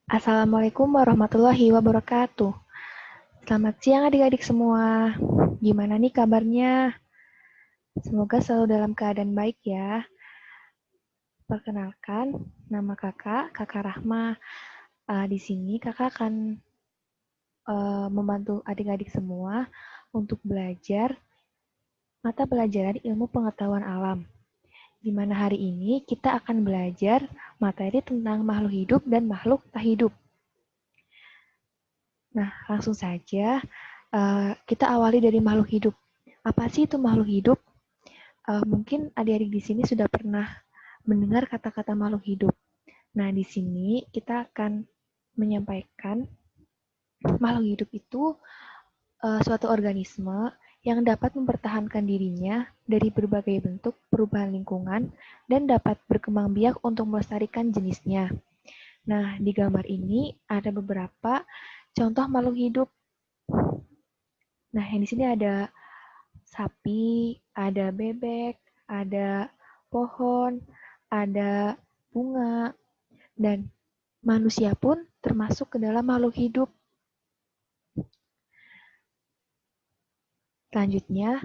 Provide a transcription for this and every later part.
Assalamualaikum warahmatullahi wabarakatuh. Selamat siang adik-adik semua. Gimana nih kabarnya? Semoga selalu dalam keadaan baik ya. Perkenalkan, nama Kakak Rahma. Di sini kakak akan membantu adik-adik semua untuk belajar mata pelajaran ilmu pengetahuan alam. Di mana hari ini kita akan belajar materi tentang makhluk hidup dan makhluk tak hidup. Nah, langsung saja kita awali dari makhluk hidup. Apa sih itu makhluk hidup? Mungkin adik-adik di sini sudah pernah mendengar kata-kata makhluk hidup. Nah, di sini kita akan menyampaikan makhluk hidup itu suatu organisme yang dapat mempertahankan dirinya dari berbagai bentuk perubahan lingkungan dan dapat berkembang biak untuk melestarikan jenisnya. Nah, di gambar ini ada beberapa contoh makhluk hidup. Nah, yang di sini ada sapi, ada bebek, ada pohon, ada bunga, dan manusia pun termasuk ke dalam makhluk hidup. Selanjutnya,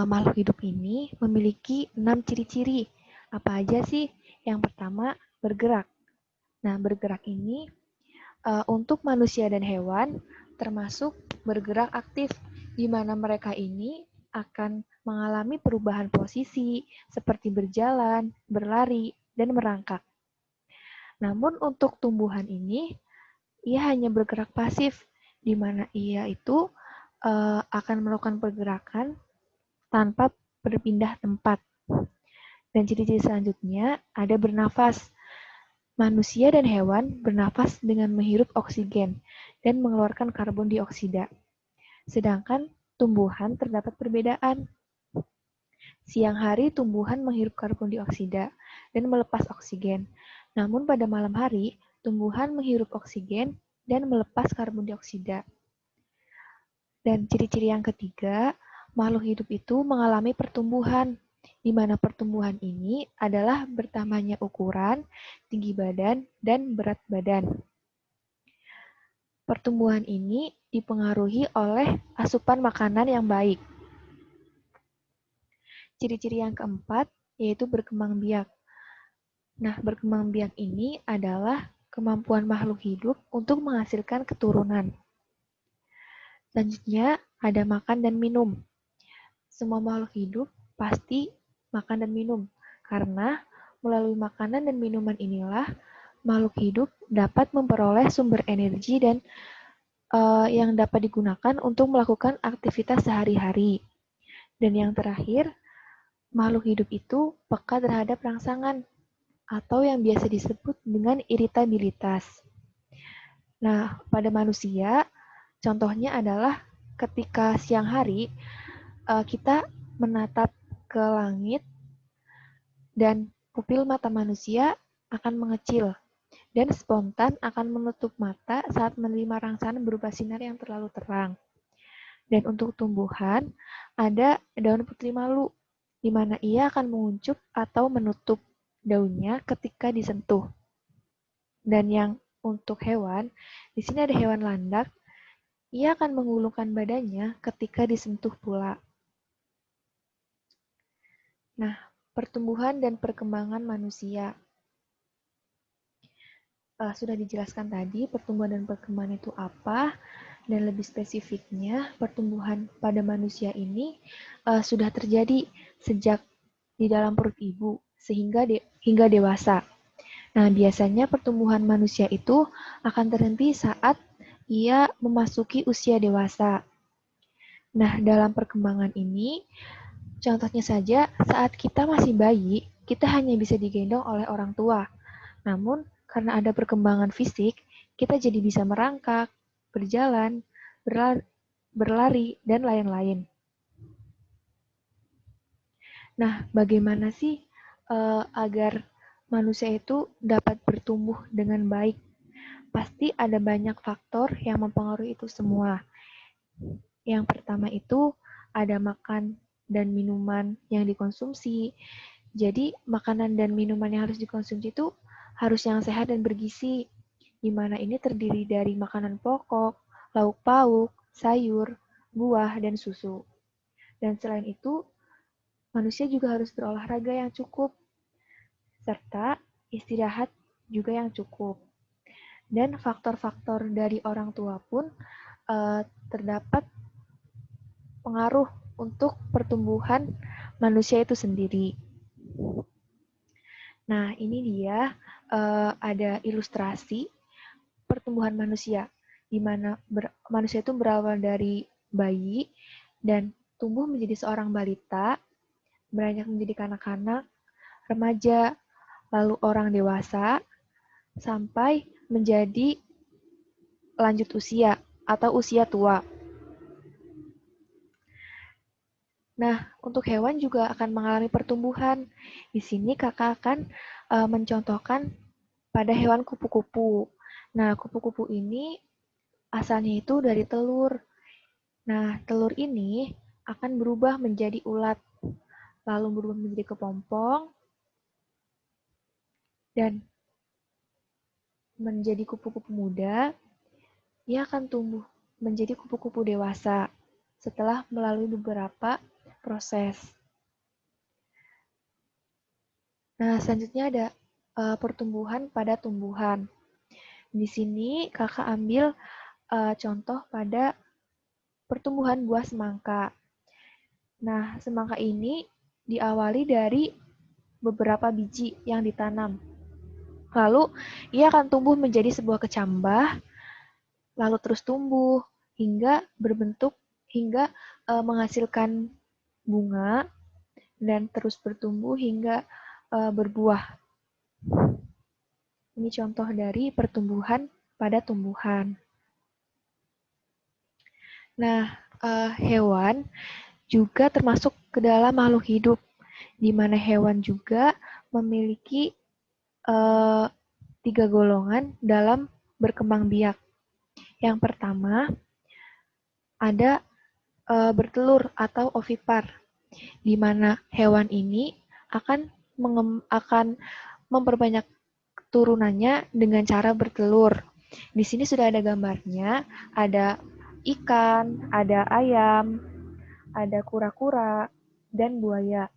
makhluk hidup ini memiliki 6 ciri-ciri. Apa aja sih? Yang pertama, bergerak. Nah, bergerak ini untuk manusia dan hewan termasuk bergerak aktif, di mana mereka ini akan mengalami perubahan posisi seperti berjalan, berlari, dan merangkak. Namun untuk tumbuhan ini, ia hanya bergerak pasif, di mana ia itu akan melakukan pergerakan tanpa berpindah tempat. Dan ciri-ciri selanjutnya ada bernafas. Manusia dan hewan bernafas dengan menghirup oksigen dan mengeluarkan karbon dioksida. Sedangkan tumbuhan terdapat perbedaan. Siang hari tumbuhan menghirup karbon dioksida dan melepas oksigen. Namun pada malam hari, tumbuhan menghirup oksigen dan melepas karbon dioksida. Dan ciri-ciri yang ketiga, makhluk hidup itu mengalami pertumbuhan, di mana pertumbuhan ini adalah bertambahnya ukuran, tinggi badan, dan berat badan. Pertumbuhan ini dipengaruhi oleh asupan makanan yang baik. Ciri-ciri yang keempat yaitu berkembang biak. Nah, berkembang biak ini adalah kemampuan makhluk hidup untuk menghasilkan keturunan. Selanjutnya, ada makan dan minum. Semua makhluk hidup pasti makan dan minum, karena melalui makanan dan minuman inilah makhluk hidup dapat memperoleh sumber energi dan yang dapat digunakan untuk melakukan aktivitas sehari-hari. Dan yang terakhir, makhluk hidup itu peka terhadap rangsangan atau yang biasa disebut dengan iritabilitas. Nah, pada manusia, contohnya adalah ketika siang hari, kita menatap ke langit dan pupil mata manusia akan mengecil dan spontan akan menutup mata saat menerima rangsangan berupa sinar yang terlalu terang. Dan untuk tumbuhan, ada daun putri malu, di mana ia akan menguncup atau menutup daunnya ketika disentuh. Dan yang untuk hewan, di sini ada hewan landak, ia akan mengulurkan badannya ketika disentuh pula. Nah, pertumbuhan dan perkembangan manusia. Sudah dijelaskan tadi pertumbuhan dan perkembangan itu apa, dan lebih spesifiknya pertumbuhan pada manusia ini sudah terjadi sejak di dalam perut ibu hingga dewasa. Nah, biasanya pertumbuhan manusia itu akan terhenti saat ia memasuki usia dewasa. Nah, dalam perkembangan ini, contohnya saja saat kita masih bayi, kita hanya bisa digendong oleh orang tua. Namun, karena ada perkembangan fisik, kita jadi bisa merangkak, berjalan, berlari, dan lain-lain. Nah, bagaimana sih agar manusia itu dapat bertumbuh dengan baik? Pasti ada banyak faktor yang mempengaruhi itu semua. Yang pertama itu ada makan dan minuman yang dikonsumsi. Jadi, makanan dan minuman yang harus dikonsumsi itu harus yang sehat dan bergizi. di mana ini terdiri dari makanan pokok, lauk pauk, sayur, buah, dan susu. Dan selain itu, manusia juga harus berolahraga yang cukup, serta istirahat juga yang cukup. Dan faktor-faktor dari orang tua pun terdapat pengaruh untuk pertumbuhan manusia itu sendiri. Nah, ini dia ada ilustrasi pertumbuhan manusia, di mana manusia itu berawal dari bayi dan tumbuh menjadi seorang balita, beranjak menjadi kanak-kanak, remaja, lalu orang dewasa, sampai menjadi lanjut usia atau usia tua. Nah, untuk hewan juga akan mengalami pertumbuhan. Di sini kakak akan mencontohkan pada hewan kupu-kupu. Nah, kupu-kupu ini asalnya itu dari telur. Nah, telur ini akan berubah menjadi ulat, lalu berubah menjadi kepompong, dan menjadi kupu-kupu muda, ia akan tumbuh menjadi kupu-kupu dewasa setelah melalui beberapa proses. Nah, selanjutnya ada pertumbuhan pada tumbuhan. Di sini kakak ambil contoh pada pertumbuhan buah semangka. Nah, semangka ini diawali dari beberapa biji yang ditanam. Lalu, ia akan tumbuh menjadi sebuah kecambah, lalu terus tumbuh hingga berbentuk, hingga menghasilkan bunga, dan terus bertumbuh hingga berbuah. Ini contoh dari pertumbuhan pada tumbuhan. Nah, hewan juga termasuk ke dalam makhluk hidup, di mana hewan juga memiliki 3 golongan dalam berkembang biak. Yang pertama, ada bertelur atau ovipar, di mana hewan ini akan memperbanyak turunannya dengan cara bertelur. Di sini sudah ada gambarnya, ada ikan, ada ayam, ada kura-kura, dan buaya.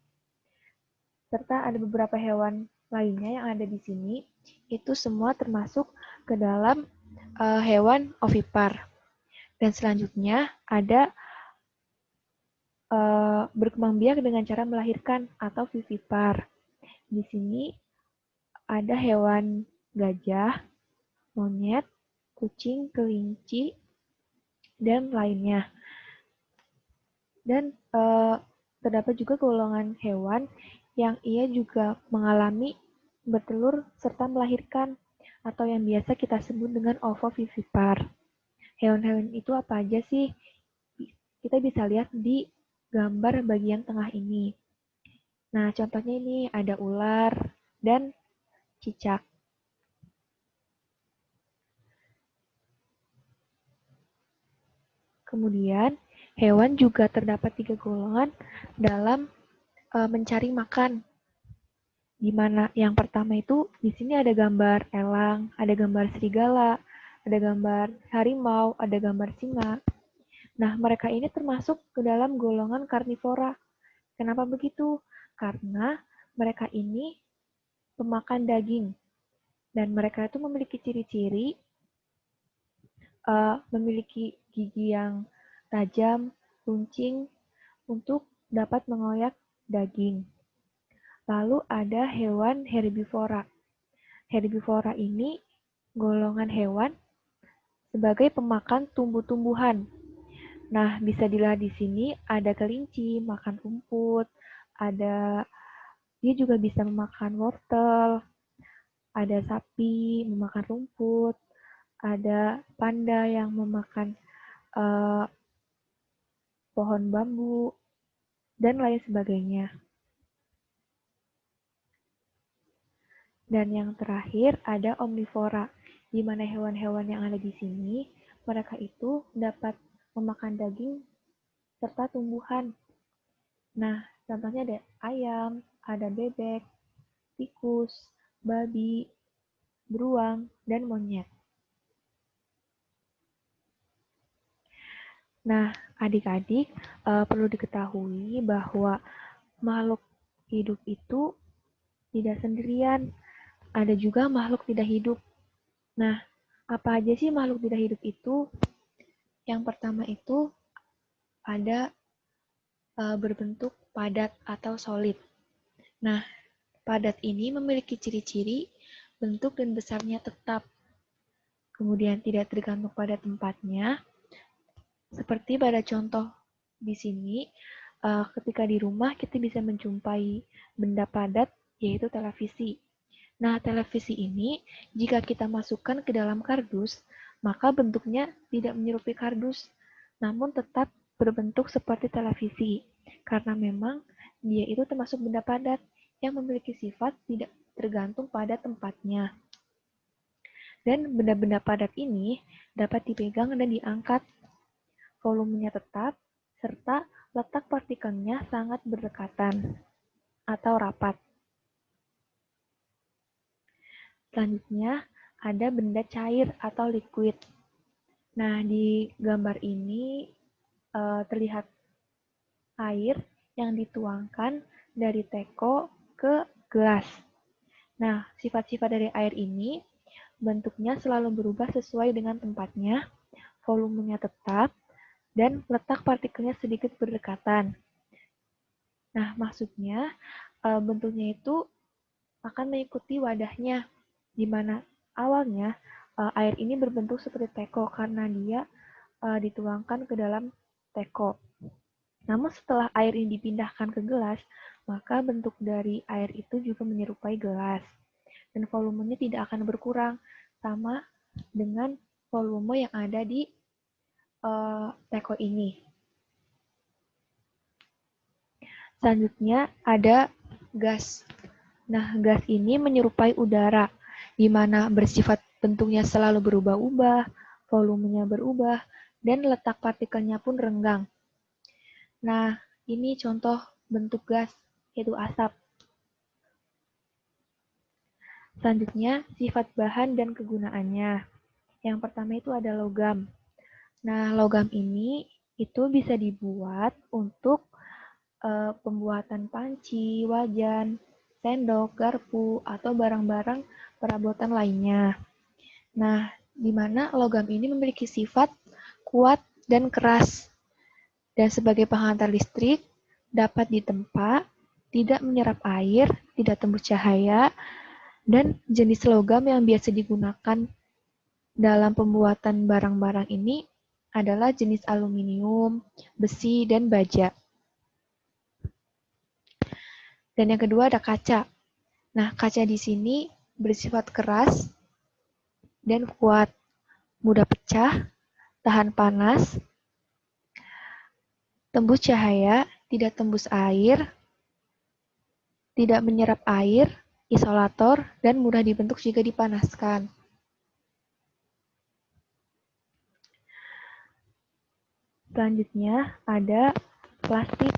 Serta ada beberapa hewan lainnya yang ada di sini, itu semua termasuk ke dalam hewan ovipar. Dan selanjutnya ada berkembang biak dengan cara melahirkan atau vivipar. Di sini ada hewan gajah, monyet, kucing, kelinci, dan lainnya. Dan terdapat juga golongan hewan yang ia juga mengalami bertelur serta melahirkan, atau yang biasa kita sebut dengan ovovivipar. Hewan-hewan itu apa aja sih? Kita bisa lihat di gambar bagian tengah ini. Nah, contohnya ini ada ular dan cicak. Kemudian, hewan juga terdapat 3 golongan dalam mencari makan. Di mana yang pertama itu di sini ada gambar elang, ada gambar serigala, ada gambar harimau, ada gambar singa. Nah, mereka ini termasuk ke dalam golongan karnivora. Kenapa begitu? Karena mereka ini pemakan daging dan mereka itu memiliki ciri-ciri memiliki gigi yang tajam, runcing untuk dapat mengoyak daging. Lalu ada hewan herbivora. Herbivora ini golongan hewan sebagai pemakan tumbuh-tumbuhan. Nah, bisa dilihat di sini ada kelinci makan rumput, dia juga bisa memakan wortel, ada sapi memakan rumput, ada panda yang memakan uh, pohon bambu, dan lain sebagainya. Dan yang terakhir ada omnivora, di mana hewan-hewan yang ada di sini, mereka itu dapat memakan daging serta tumbuhan. Nah, contohnya ada ayam, ada bebek, tikus, babi, beruang, dan monyet. Nah, adik-adik perlu diketahui bahwa makhluk hidup itu tidak sendirian, ada juga makhluk tidak hidup. Nah, apa aja sih makhluk tidak hidup itu? Yang pertama itu ada berbentuk padat atau solid. Nah, padat ini memiliki ciri-ciri bentuk dan besarnya tetap, kemudian tidak tergantung pada tempatnya. Seperti pada contoh di sini, ketika di rumah kita bisa menjumpai benda padat, yaitu televisi. Nah, televisi ini jika kita masukkan ke dalam kardus, maka bentuknya tidak menyerupai kardus, namun tetap berbentuk seperti televisi, karena memang dia itu termasuk benda padat yang memiliki sifat tidak tergantung pada tempatnya. Dan benda-benda padat ini dapat dipegang dan diangkat, volumenya tetap, serta letak partikelnya sangat berdekatan atau rapat. Selanjutnya, ada benda cair atau liquid. Nah, di gambar ini terlihat air yang dituangkan dari teko ke gelas. Nah, sifat-sifat dari air ini bentuknya selalu berubah sesuai dengan tempatnya, volumenya tetap, dan letak partikelnya sedikit berdekatan. Nah, maksudnya bentuknya itu akan mengikuti wadahnya, di mana awalnya air ini berbentuk seperti teko karena dia dituangkan ke dalam teko. Namun setelah air ini dipindahkan ke gelas, maka bentuk dari air itu juga menyerupai gelas. Dan volumenya tidak akan berkurang, sama dengan volume yang ada di teko ini. Selanjutnya ada gas. Nah, gas ini menyerupai udara, di mana bersifat bentuknya selalu berubah-ubah, volumenya berubah, dan letak partikelnya pun renggang. Nah, ini contoh bentuk gas, yaitu asap. Selanjutnya, sifat bahan dan kegunaannya. Yang pertama itu ada logam. Nah, logam ini itu bisa dibuat untuk pembuatan panci, wajan, sendok, garpu, atau barang-barang perabotan lainnya. Nah, di mana logam ini memiliki sifat kuat dan keras, dan sebagai penghantar listrik dapat ditempa, tidak menyerap air, tidak tembus cahaya, dan jenis logam yang biasa digunakan dalam pembuatan barang-barang ini adalah jenis aluminium, besi, dan baja. Dan yang kedua ada kaca. Nah, kaca di sini bersifat keras dan kuat, mudah pecah, tahan panas, tembus cahaya, tidak tembus air, tidak menyerap air, isolator, dan mudah dibentuk jika dipanaskan. Selanjutnya ada plastik.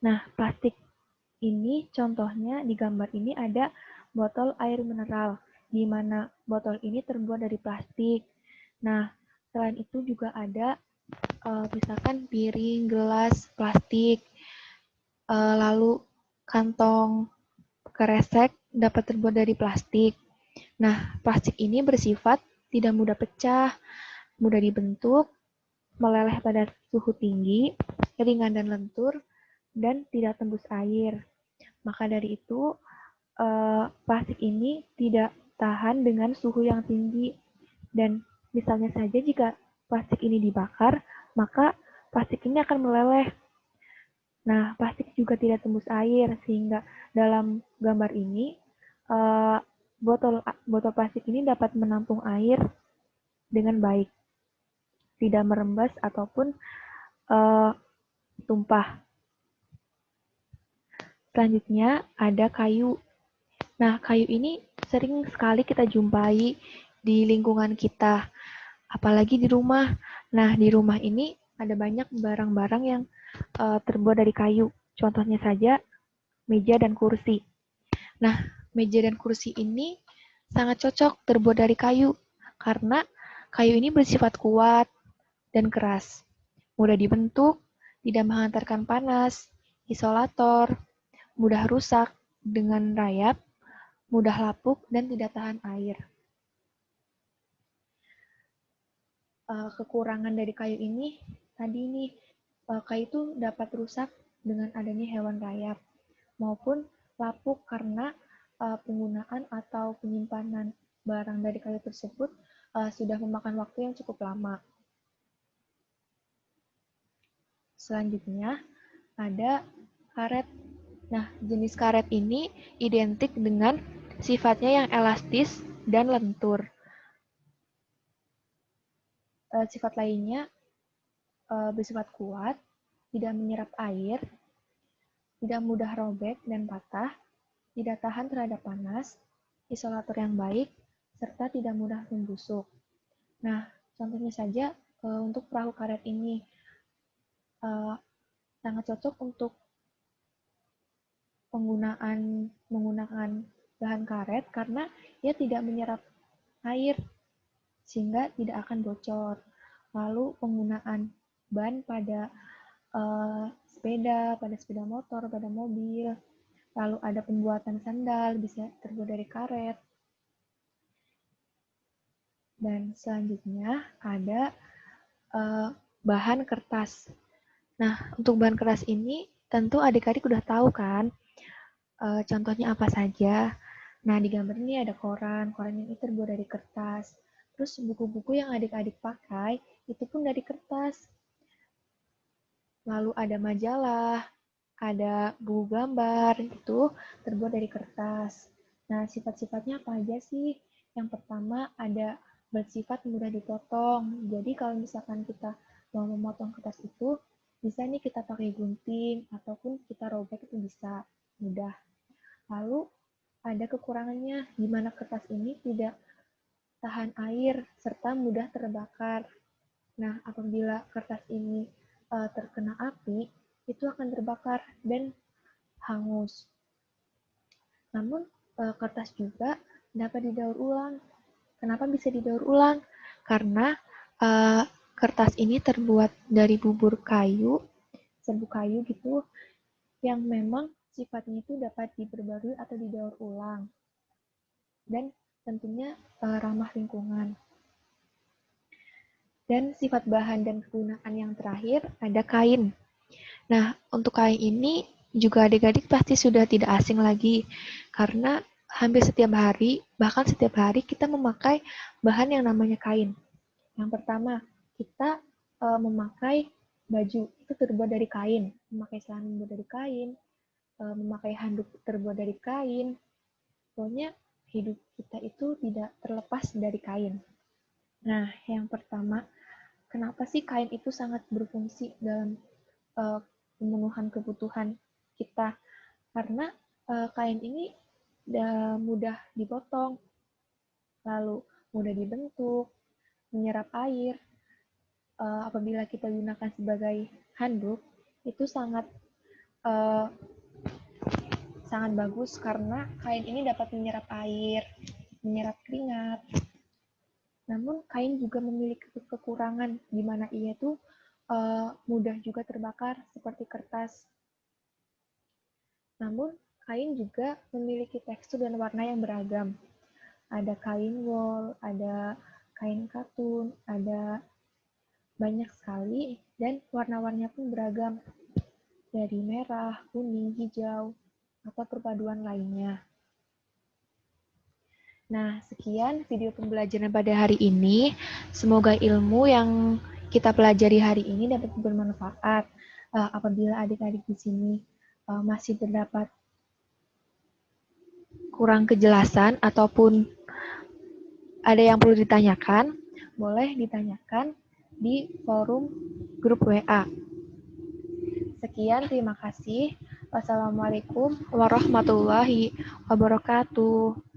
Nah, plastik ini contohnya di gambar ini ada botol air mineral, di mana botol ini terbuat dari plastik. Nah, selain itu juga ada misalkan piring, gelas, plastik, lalu kantong kresek dapat terbuat dari plastik. Nah, plastik ini bersifat tidak mudah pecah, mudah dibentuk, meleleh pada suhu tinggi, ringan dan lentur, dan tidak tembus air. Maka dari itu, plastik ini tidak tahan dengan suhu yang tinggi. Dan misalnya saja jika plastik ini dibakar, maka plastik ini akan meleleh. Nah, plastik juga tidak tembus air, sehingga dalam gambar ini, botol plastik ini dapat menampung air dengan baik, tidak merembes ataupun tumpah. Selanjutnya ada kayu. Nah, kayu ini sering sekali kita jumpai di lingkungan kita, apalagi di rumah. Nah, di rumah ini ada banyak barang-barang yang terbuat dari kayu. Contohnya saja meja dan kursi. Nah, meja dan kursi ini sangat cocok terbuat dari kayu karena kayu ini bersifat kuat dan keras. mudah dibentuk, tidak menghantarkan panas, isolator, mudah rusak dengan rayap, mudah lapuk, dan tidak tahan air. Kekurangan dari kayu ini, tadi nih, kayu itu dapat rusak dengan adanya hewan rayap, maupun lapuk karena penggunaan atau penyimpanan barang dari kayu tersebut sudah memakan waktu yang cukup lama. Selanjutnya, ada karet. Nah, jenis karet ini identik dengan sifatnya yang elastis dan lentur. Sifat lainnya bersifat kuat, tidak menyerap air, tidak mudah robek dan patah, tidak tahan terhadap panas, isolator yang baik, serta tidak mudah membusuk. Nah, contohnya saja untuk perahu karet ini sangat cocok untuk menggunakan bahan karet karena ia tidak menyerap air sehingga tidak akan bocor. Lalu penggunaan ban pada sepeda motor, pada mobil. Lalu ada pembuatan sandal bisa terbuat dari karet. Dan selanjutnya ada bahan kertas. Nah, untuk bahan kertas ini tentu adik-adik udah tahu kan contohnya apa saja. Nah, di gambar ini ada koran ini terbuat dari kertas. Terus buku-buku yang adik-adik pakai itu pun dari kertas. Lalu ada majalah, ada buku gambar, itu terbuat dari kertas. Nah, sifat-sifatnya apa aja sih? Yang pertama ada bersifat mudah dipotong. Jadi kalau misalkan kita mau memotong kertas itu, bisa nih kita pakai gunting, ataupun kita robek itu bisa mudah. Lalu ada kekurangannya, di mana kertas ini tidak tahan air, serta mudah terbakar. Nah, apabila kertas ini terkena api, itu akan terbakar dan hangus. Namun, kertas juga dapat didaur ulang. Kenapa bisa didaur ulang? Karena kertas ini terbuat dari bubur kayu, serbuk kayu gitu, yang memang sifatnya itu dapat diperbarui atau didaur ulang. Dan tentunya ramah lingkungan. Dan sifat bahan dan kegunaan yang terakhir ada kain. Nah, untuk kain ini juga adik-adik pasti sudah tidak asing lagi karena hampir setiap hari, bahkan setiap hari kita memakai bahan yang namanya kain. Yang pertama, kita memakai baju itu terbuat dari kain, memakai celana terbuat dari kain, memakai handuk terbuat dari kain. Pokoknya hidup kita itu tidak terlepas dari kain. Nah, yang pertama, kenapa sih kain itu sangat berfungsi dalam pemenuhan kebutuhan kita? Karena kain ini mudah dipotong, lalu mudah dibentuk, menyerap air. Apabila kita gunakan sebagai handuk, itu sangat bagus karena kain ini dapat menyerap air, menyerap keringat. Namun kain juga memiliki kekurangan di mana ia tuh mudah juga terbakar seperti kertas. Namun kain juga memiliki tekstur dan warna yang beragam. Ada kain wol, ada kain katun, ada banyak sekali dan warna-warninya pun beragam. Dari merah, kuning, hijau, atau perpaduan lainnya. Nah, sekian video pembelajaran pada hari ini. Semoga ilmu yang kita pelajari hari ini dapat bermanfaat. Apabila adik-adik di sini masih terdapat kurang kejelasan ataupun ada yang perlu ditanyakan, boleh ditanyakan di forum grup WA. Sekian, terima kasih. Wassalamualaikum warahmatullahi wabarakatuh.